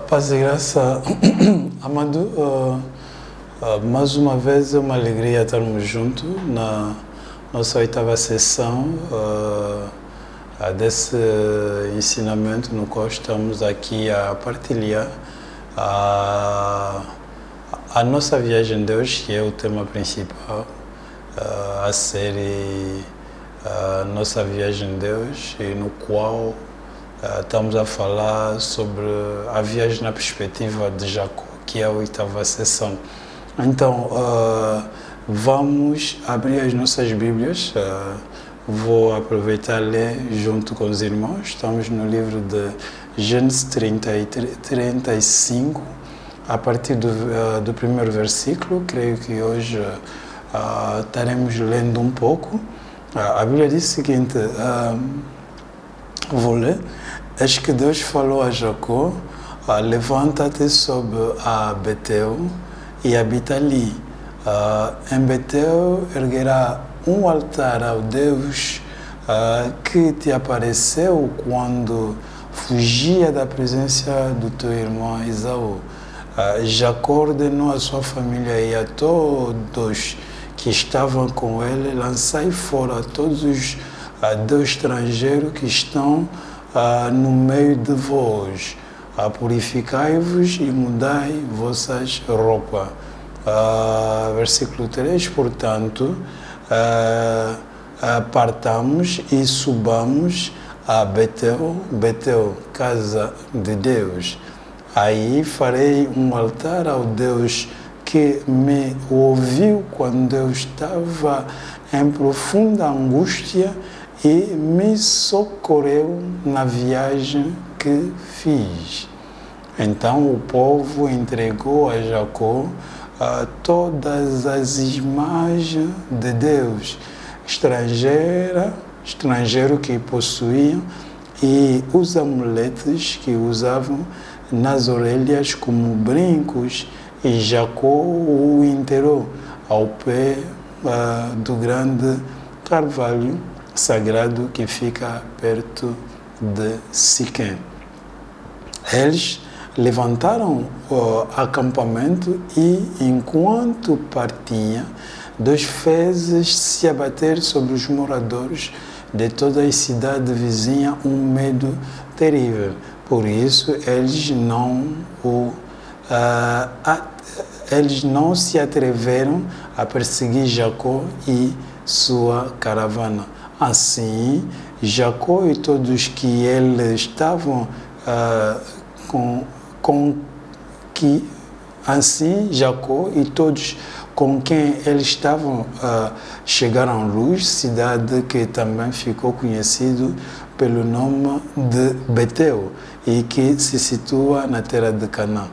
Paz e graça, Amado, mais uma vez é uma alegria estarmos juntos na nossa oitava sessão desse ensinamento no qual estamos aqui a partilhar a nossa viagem de Deus, que é o tema principal, a série Nossa Viagem de Deus, e no qual estamos a falar sobre a viagem na perspectiva de Jacó, que é a oitava sessão. Então, vamos abrir as nossas Bíblias. Vou aproveitar e ler junto com os irmãos. Estamos no livro de Gênesis 35, a partir do primeiro versículo. Creio que hoje estaremos lendo um pouco. A Bíblia diz o seguinte, vou ler. Eis que Deus falou a Jacó: levanta-te sobre a Betel e habita ali. Em Betel erguerá um altar ao Deus que te apareceu quando fugia da presença do teu irmão Esaú. Jacó ordenou a sua família e a todos que estavam com ele: lançai fora todos os deuses estrangeiros que estão no meio de vós, purificai-vos e mudai vossas roupas. Versículo 3, portanto, partamos e subamos a Betel, casa de Deus. Aí farei um altar ao Deus que me ouviu quando eu estava em profunda angústia e me socorreu na viagem que fiz. Então o povo entregou a Jacó todas as imagens de Deus estrangeiro que possuíam e os amuletos que usavam nas orelhas como brincos, e Jacó o enterrou ao pé do grande carvalho sagrado que fica perto de Siquém. Eles levantaram o acampamento e, enquanto partiam, Deus fez se abater sobre os moradores de toda a cidade vizinha um medo terrível. Por isso, eles não se atreveram a perseguir Jacó e sua caravana. Assim, Jacó e todos que ele estavam Jacó e todos com quem eles estavam chegaram a Luz, cidade que também ficou conhecido pelo nome de Betel e que se situa na terra de Canaã.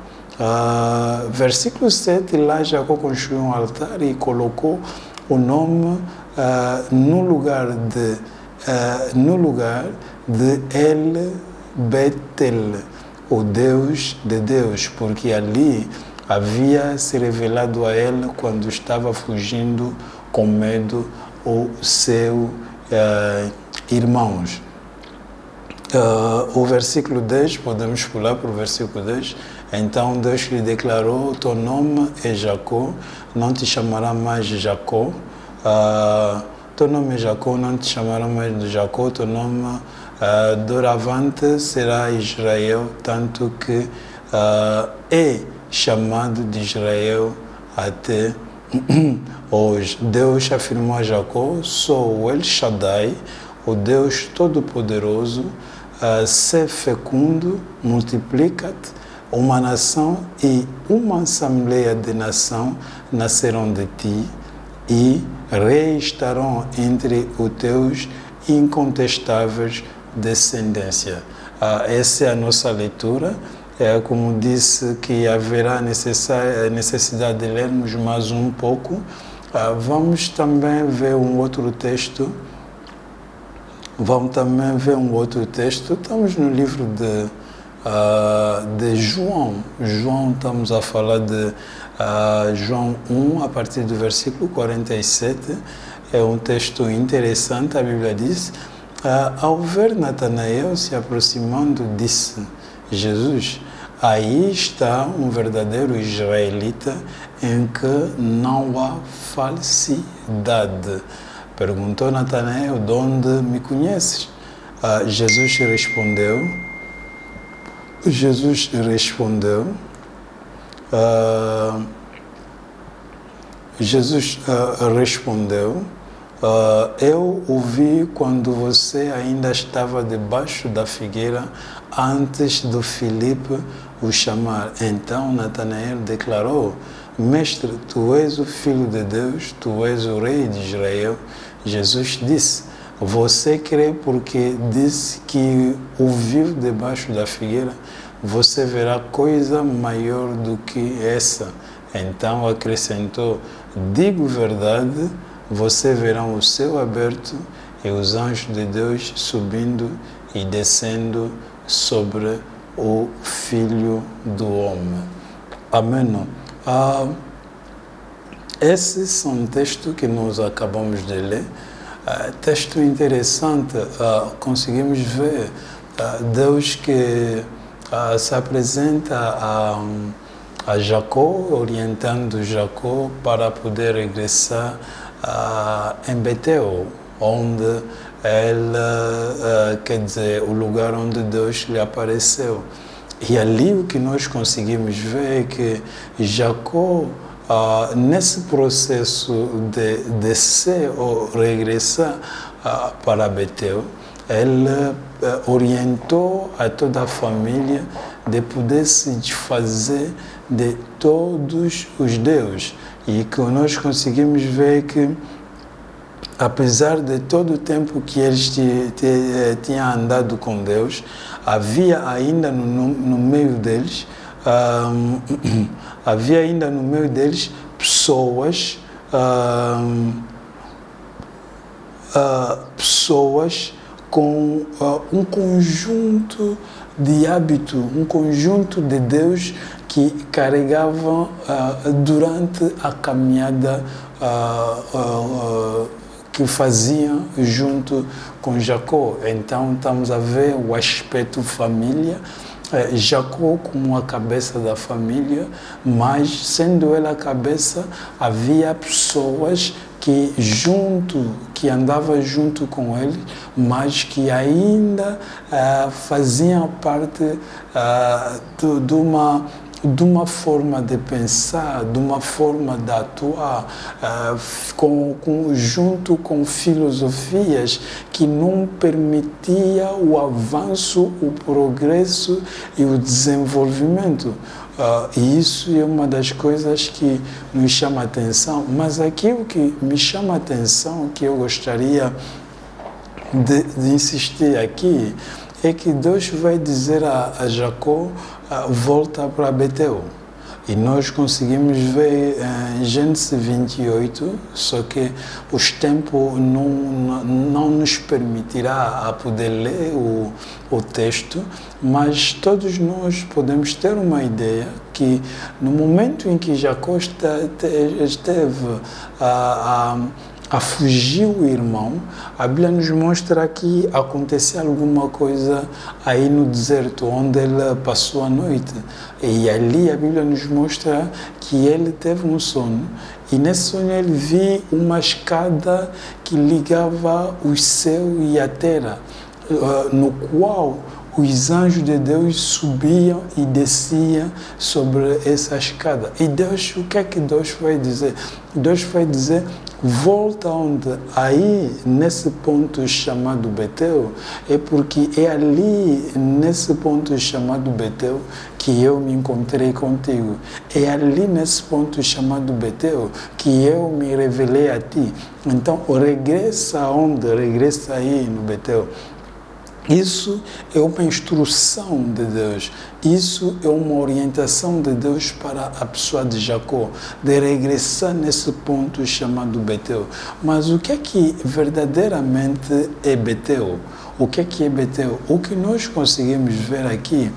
Versículo 7, lá Jacó construiu um altar e colocou o nome no lugar de El Betel, o Deus de Deus, porque ali havia se revelado a ele quando estava fugindo com medo os seus irmãos. O versículo 10, podemos pular para o versículo 10. Então Deus lhe declarou: teu nome é Jacó, não te chamará mais Jacó. Teu nome é Jacó, não te chamará mais de Jacó. Teu nome doravante será Israel, tanto que é chamado de Israel até hoje. Deus afirmou a Jacó: sou o El Shaddai, o Deus Todo-Poderoso. Ser fecundo, multiplica-te. Uma nação e uma assembleia de nação nascerão de ti, e reis estarão entre os teus incontestáveis descendência. Essa é a nossa leitura. Como disse que haverá necessidade de lermos mais um pouco, vamos também ver um outro texto. Estamos no livro de João. Estamos a falar de João 1, a partir do versículo 47. É um texto interessante. A Bíblia diz: ao ver Natanael se aproximando, disse Jesus: Aí está um verdadeiro israelita em que não há falsidade. Perguntou Natanael, de onde me conheces? Jesus respondeu, eu o vi quando você ainda estava debaixo da figueira antes de Filipe o chamar. Então Natanael declarou, Mestre, tu és o Filho de Deus, tu és o Rei de Israel. Jesus disse, você crê porque disse que o viu debaixo da figueira? Você verá coisa maior do que essa. Então acrescentou, digo verdade, você verá o céu aberto e os anjos de Deus subindo e descendo sobre o Filho do Homem. Amém. Esses são textos que nós acabamos de ler. Texto interessante, conseguimos ver Deus que se apresenta a Jacó, orientando Jacó para poder regressar em Betel, onde ele, quer dizer, o lugar onde Deus lhe apareceu. E ali o que nós conseguimos ver é que Jacó, nesse processo de descer ou regressar para Betel, ele orientou a toda a família de poder se desfazer de todos os deuses. E que nós conseguimos ver que, apesar de todo o tempo que eles tinham andado com Deus, havia ainda no meio deles, pessoas, pessoas com um conjunto de hábito, um conjunto de Deus que carregavam durante a caminhada que faziam junto com Jacó. Então estamos a ver o aspecto família, Jacó como a cabeça da família, mas sendo ele a cabeça, havia pessoas que andavam junto com ele, mas que ainda faziam parte de uma forma de pensar, de uma forma de atuar, junto com filosofias que não permitia o avanço, o progresso e o desenvolvimento. E isso é uma das coisas que nos chama a atenção. Mas aquilo que me chama a atenção, que eu gostaria de insistir aqui, é que Deus vai dizer a Jacó, volta para Betel. E nós conseguimos ver em Gênesis 28, só que os tempos não nos permitirá a poder ler o texto, mas todos nós podemos ter uma ideia que no momento em que Jacó esteve a fugir o irmão, a Bíblia nos mostra que aconteceu alguma coisa aí no deserto, onde ele passou a noite. E ali a Bíblia nos mostra que ele teve um sonho, e nesse sonho ele viu uma escada que ligava o céu e a terra, no qual os anjos de Deus subiam e desciam sobre essa escada. E Deus, o que é que Deus vai dizer? Deus vai dizer, volta onde? Aí, nesse ponto chamado Betel, é porque é ali, nesse ponto chamado Betel, que eu me encontrei contigo. É ali, nesse ponto chamado Betel, que eu me revelei a ti. Então, regressa aonde? Regressa aí no Betel. Isso é uma instrução de Deus, isso é uma orientação de Deus para a pessoa de Jacó, de regressar nesse ponto chamado Betel. Mas o que é que verdadeiramente é Betel? O que é Betel? O que nós conseguimos ver aqui,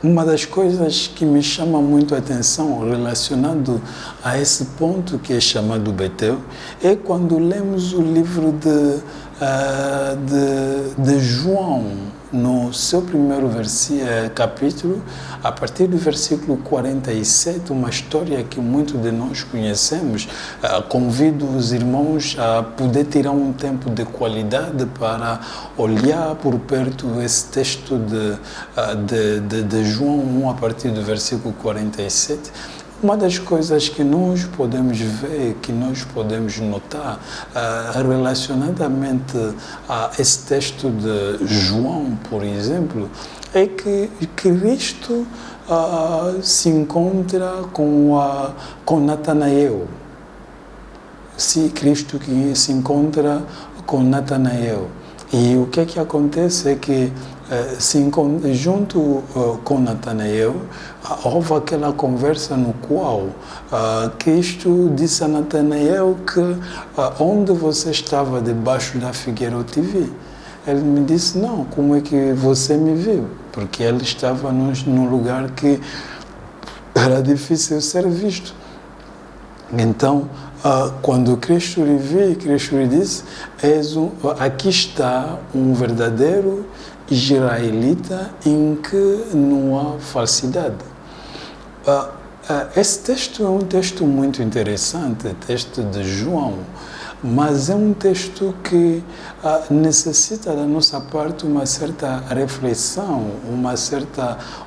uma das coisas que me chama muito a atenção relacionado a esse ponto que é chamado Betel, é quando lemos o livro de João, no seu primeiro capítulo, a partir do versículo 47, uma história que muitos de nós conhecemos. Convido os irmãos a poder tirar um tempo de qualidade para olhar por perto esse texto de João 1, a partir do versículo 47. Uma das coisas que nós podemos ver, que nós podemos notar relacionadamente a esse texto de João, por exemplo, é que Cristo se encontra com Natanael. Cristo que se encontra com Natanael. E o que acontece é que junto com Natanael, houve aquela conversa no qual Cristo disse a Natanael que onde você estava debaixo da figueira eu te vi. Ele me disse, não, como é que você me viu? Porque ele estava num lugar que era difícil ser visto. Então, quando Cristo lhe viu, Cristo lhe disse, aqui está um verdadeiro israelita em que não há falsidade. Esse texto é um texto muito interessante, texto de João, mas é um texto que necessita da nossa parte uma certa reflexão,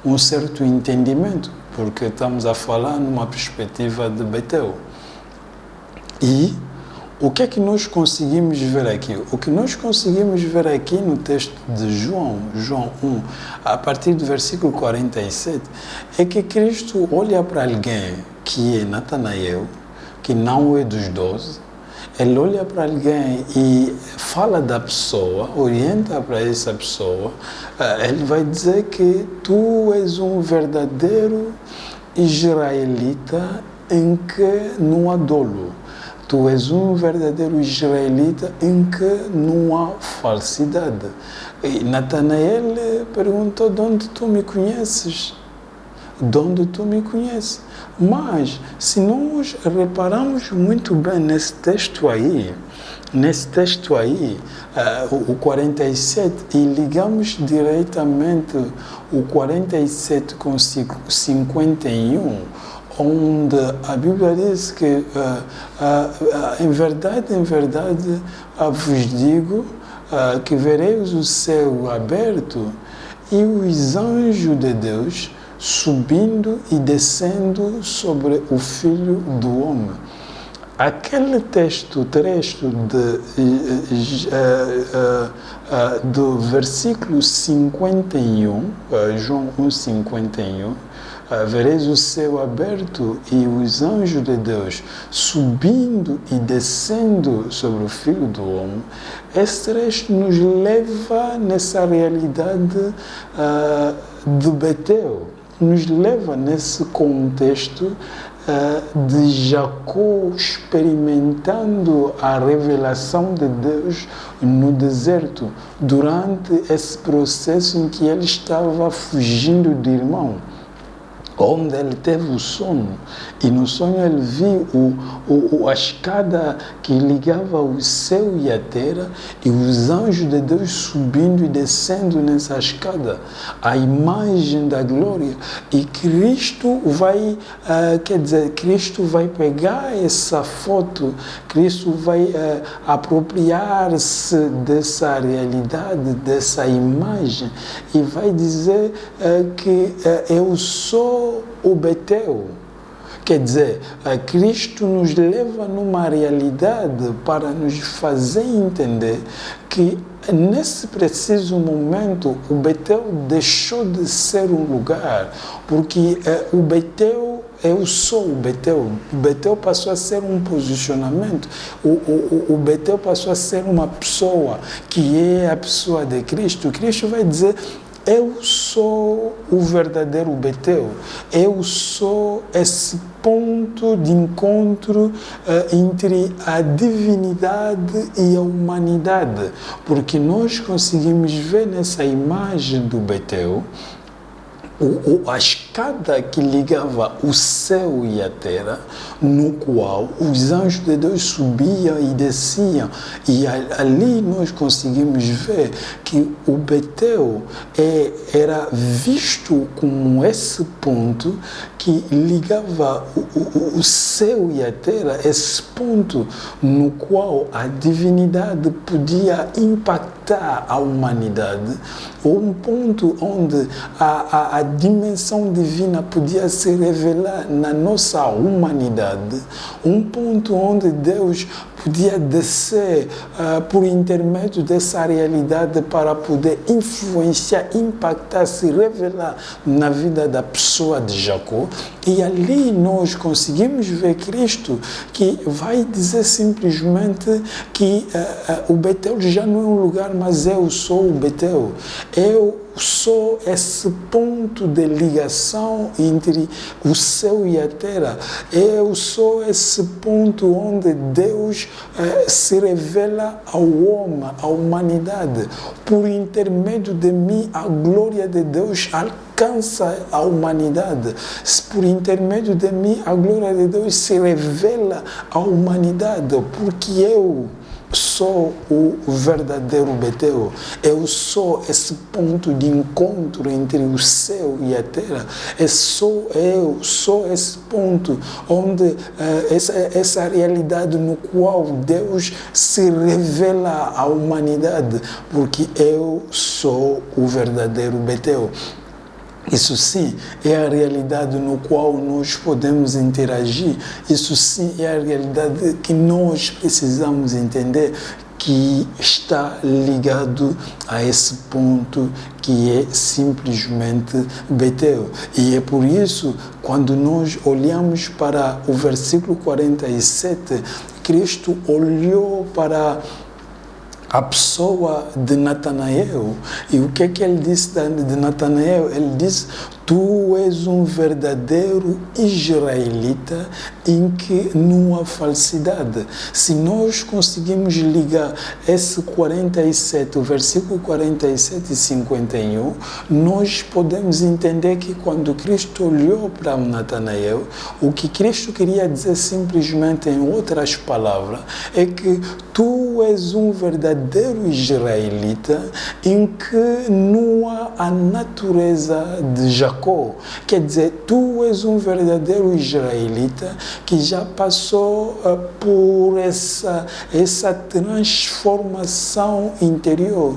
um certo entendimento, porque estamos a falar numa perspectiva de Betel. E o que é que nós conseguimos ver aqui? O que nós conseguimos ver aqui no texto de João 1, a partir do versículo 47, é que Cristo olha para alguém que é Natanael, que não é dos 12, ele olha para alguém e fala da pessoa, orienta para essa pessoa, ele vai dizer que tu és um verdadeiro israelita em que não há dolo. Tu és um verdadeiro israelita em que não há falsidade. E Natanael perguntou, de onde tu me conheces? De onde tu me conheces? Mas, se nós repararmos muito bem nesse texto aí, o 47, e ligamos diretamente o 47 com 51, onde a Bíblia diz que, em verdade, vos digo que vereis o céu aberto e os anjos de Deus subindo e descendo sobre o Filho do Homem. Aquele trecho do versículo 51, João 1,51, vereis o céu aberto e os anjos de Deus subindo e descendo sobre o Filho do Homem. Esse trecho nos leva nessa realidade de Betel, nos leva nesse contexto de Jacó experimentando a revelação de Deus no deserto, durante esse processo em que ele estava fugindo de irmão, onde ele teve o sono, e no sonho ele viu a escada que ligava o céu e a terra, e os anjos de Deus subindo e descendo nessa escada, a imagem da glória. E Cristo vai, Cristo vai pegar essa foto, Cristo vai apropriar-se dessa realidade, dessa imagem, e vai dizer que eu sou o Betel. Quer dizer, Cristo nos leva numa realidade para nos fazer entender que nesse preciso momento o Betel deixou de ser um lugar, porque o Betel, eu sou o Betel. O Betel passou a ser um posicionamento. O Betel passou a ser uma pessoa, que é a pessoa de Cristo. Cristo vai dizer: eu sou o verdadeiro Betel. Eu sou esse ponto de encontro entre a divinidade e a humanidade. Porque nós conseguimos ver nessa imagem do Betel a escada que ligava o céu e a terra, no qual os anjos de Deus subiam e desciam. E ali nós conseguimos ver que o Betel era visto como esse ponto que ligava o céu e a terra, esse ponto no qual a divinidade podia impactar a humanidade, ou um ponto onde a dimensão divina podia se revelar na nossa humanidade, um ponto onde Deus podia descer por intermédio dessa realidade para poder influenciar, impactar, se revelar na vida da pessoa de Jacó. E ali nós conseguimos ver Cristo, que vai dizer simplesmente que o Betel já não é um lugar, mas eu sou o Betel. Eu sou esse ponto de ligação entre o céu e a terra. Eu sou esse ponto onde Deus se revela ao homem, à humanidade. Por intermédio de mim, a glória de Deus alcança a humanidade. Por intermédio de mim, a glória de Deus se revela à humanidade, porque eu sou o verdadeiro Betel. Eu sou esse ponto de encontro entre o céu e a terra. Eu sou esse ponto onde essa realidade no qual Deus se revela à humanidade, porque eu sou o verdadeiro Betel. Isso sim é a realidade no qual nós podemos interagir. Isso sim é a realidade que nós precisamos entender, que está ligado a esse ponto que é simplesmente Betel. E é por isso, quando nós olhamos para o versículo 47, Cristo olhou para a pessoa de Natanael. E o que é que ele disse de Natanael? Ele disse: tu és um verdadeiro israelita em que não há falsidade. Se nós conseguimos ligar esse 47, o versículo 47 e 51, nós podemos entender que quando Cristo olhou para Natanael, o que Cristo queria dizer simplesmente, em outras palavras, é que tu és um verdadeiro israelita em que não há a natureza de Jacó. Quer dizer, tu és um verdadeiro israelita que já passou por essa transformação interior.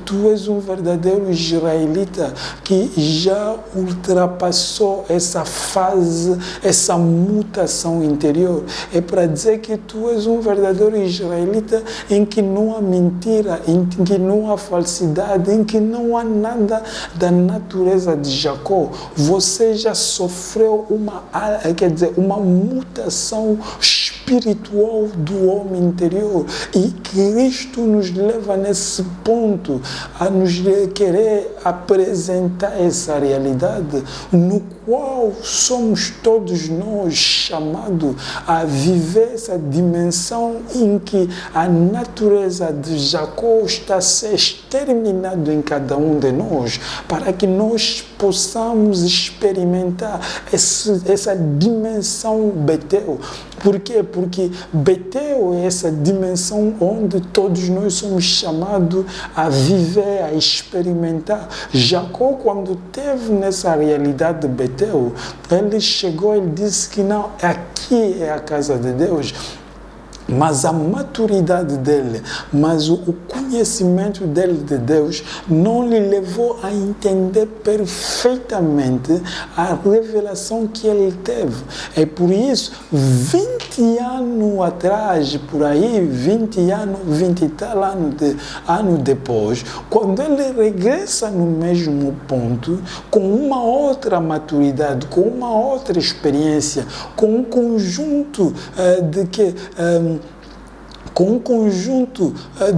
Tu és um verdadeiro israelita que já ultrapassou essa fase, essa mutação interior. É para dizer que tu és um verdadeiro israelita em que não há mentira, em que não há falsidade, em que não há nada da natureza de Jacó. Você já sofreu uma mutação espiritual do homem interior. E Cristo nos leva nesse ponto a nos querer apresentar essa realidade no qual somos todos nós chamados a viver essa dimensão em que a natureza de Jacó está a ser exterminada em cada um de nós, para que nós possamos experimentar essa dimensão Betel. Por quê? Porque Betel é essa dimensão onde todos nós somos chamados a viver, a experimentar. Jacó, quando teve nessa realidade de Betel, ele chegou e disse que não, aqui é a casa de Deus. Mas a maturidade dele, mas o conhecimento dele de Deus não lhe levou a entender perfeitamente a revelação que ele teve. É por isso, 20 anos atrás, por aí, 20 e tal anos depois, quando ele regressa no mesmo ponto, com uma outra maturidade, com uma outra experiência, com um conjunto com um conjunto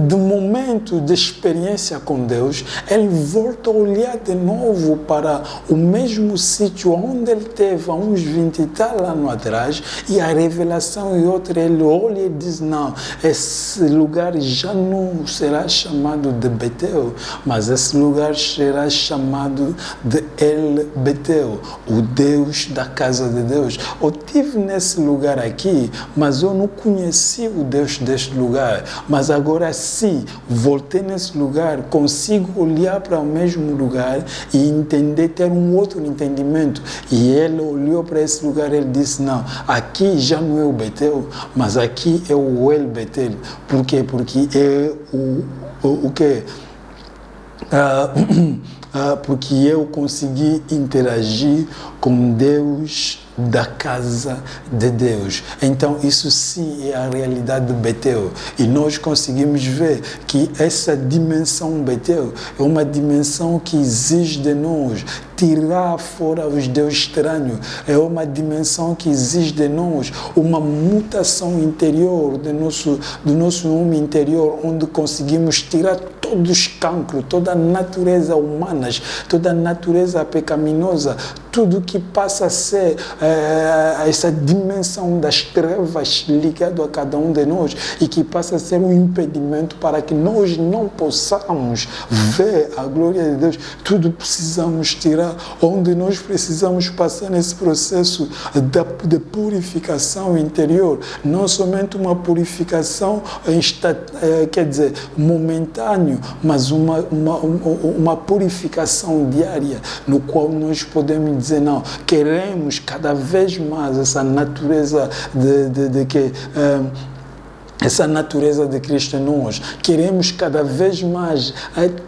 de momentos de experiência com Deus, ele volta a olhar de novo para o mesmo sítio onde ele teve há uns 20 e tal anos atrás, e a revelação e outra, ele olha e diz, não, esse lugar já não será chamado de Betel, mas esse lugar será chamado de El Betel, o Deus da casa de Deus. Eu estive nesse lugar aqui, mas eu não conheci o Deus deste lugar, mas agora sim, voltei nesse lugar, consigo olhar para o mesmo lugar e entender, ter um outro entendimento. E ele olhou para esse lugar e ele disse, não, aqui já não é o Betel, mas aqui é o El Betel. Por quê? Porque é o quê? Porque eu consegui interagir com Deus da casa de Deus. Então isso sim é a realidade do Betel, e nós conseguimos ver que essa dimensão Betel é uma dimensão que exige de nós tirar fora os deuses estranhos, é uma dimensão que exige de nós uma mutação interior do nosso homem interior, onde conseguimos tirar todos os cancros, toda a natureza humana, toda a natureza pecaminosa, tudo que passa a ser essa dimensão das trevas ligado a cada um de nós, e que passa a ser um impedimento para que nós não possamos ver a glória de Deus. Tudo precisamos tirar, onde nós precisamos passar nesse processo de purificação interior, não somente uma purificação momentânea, mas uma purificação diária, no qual nós podemos dizer, não, queremos cada vez mais essa natureza essa natureza de Cristo em nós. Queremos cada vez mais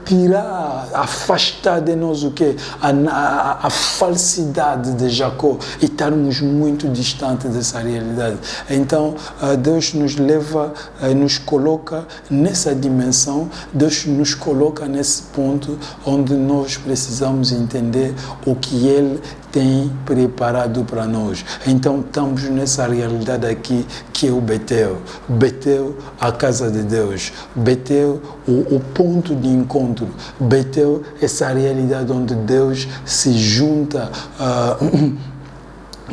tirar, afastar de nós o quê? A falsidade de Jacó, e estarmos muito distantes dessa realidade. Então, Deus nos leva, nos coloca nessa dimensão, Deus nos coloca nesse ponto onde nós precisamos entender o que Ele tem preparado para nós. Então estamos nessa realidade aqui, que é o Betel. Betel, a casa de Deus. Betel, o ponto de encontro. Betel, essa realidade onde Deus se junta,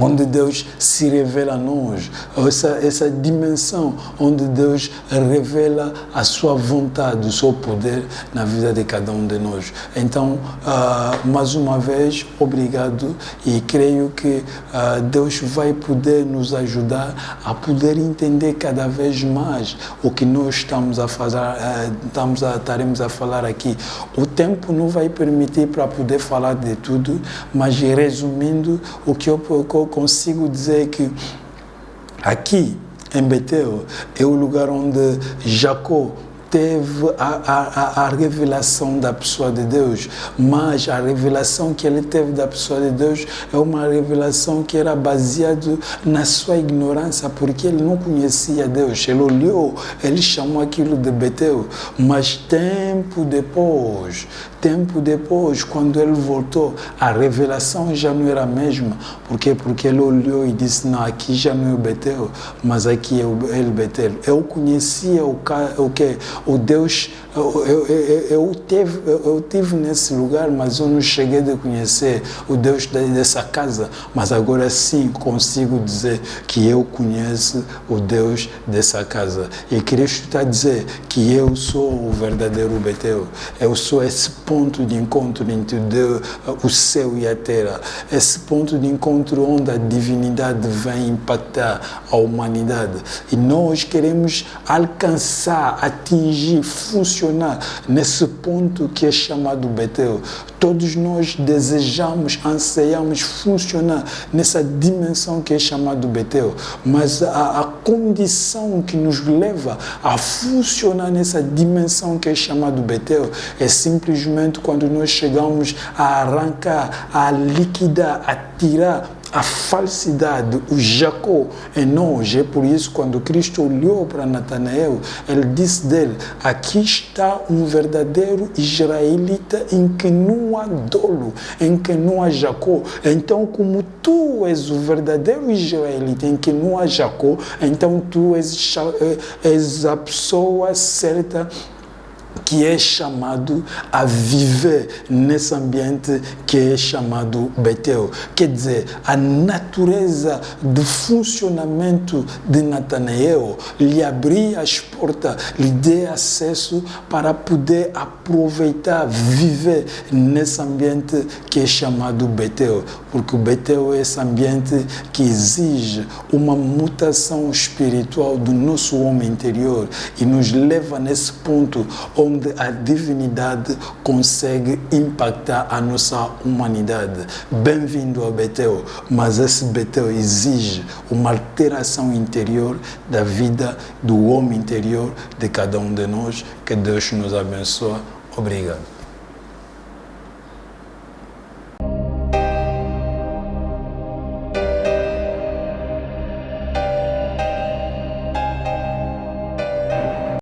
onde Deus se revela a nós, essa dimensão onde Deus revela a sua vontade, o seu poder na vida de cada um de nós. Então, mais uma vez, obrigado, e creio que Deus vai poder nos ajudar a poder entender cada vez mais o que nós estaremos a falar aqui. O tempo não vai permitir para poder falar de tudo, mas resumindo, o que eu consigo dizer que aqui em Betel é o lugar onde Jacó teve a revelação da pessoa de Deus, mas a revelação que ele teve da pessoa de Deus é uma revelação que era baseada na sua ignorância, porque ele não conhecia Deus. Ele olhou, ele chamou aquilo de Betel, mas tempo depois, quando ele voltou, a revelação já não era a mesma. Por quê? Porque ele olhou e disse, não, aqui já não é o Betel, mas aqui é o El Betel. Eu conhecia o Deus, eu tive nesse lugar, mas eu não cheguei a conhecer o Deus dessa casa, mas agora sim consigo dizer que eu conheço o Deus dessa casa. E Cristo está a dizer que eu sou o verdadeiro Betel, eu sou esse ponto de encontro entre Deus, o céu e a terra, esse ponto de encontro onde a divinidade vem impactar a humanidade. E nós queremos alcançar, atingir, funcionar nesse ponto que é chamado Betel. Todos nós desejamos, anseiamos funcionar nessa dimensão que é chamado Betel, mas a condição que nos leva a funcionar nessa dimensão que é chamado Betel é simplesmente quando nós chegamos a arrancar, a liquidar, a tirar a falsidade, o Jacó enojo. É por isso quando Cristo olhou para Natanael, ele disse dele: aqui está um verdadeiro israelita em que não há dolo, em que não há Jacó. Então, como tu és o verdadeiro israelita em que não há Jacó, então tu és a pessoa certa que é chamado a viver nesse ambiente que é chamado Betel. Quer dizer, a natureza de funcionamento de Natanael lhe abria as portas, lhe deu acesso para poder aproveitar, viver nesse ambiente que é chamado Betel. Porque o Betel é esse ambiente que exige uma mutação espiritual do nosso homem interior e nos leva nesse ponto onde a divinidade consegue impactar a nossa humanidade. Bem-vindo ao Betel, mas esse Betel exige uma alteração interior da vida do homem interior de cada um de nós. Que Deus nos abençoe. Obrigado.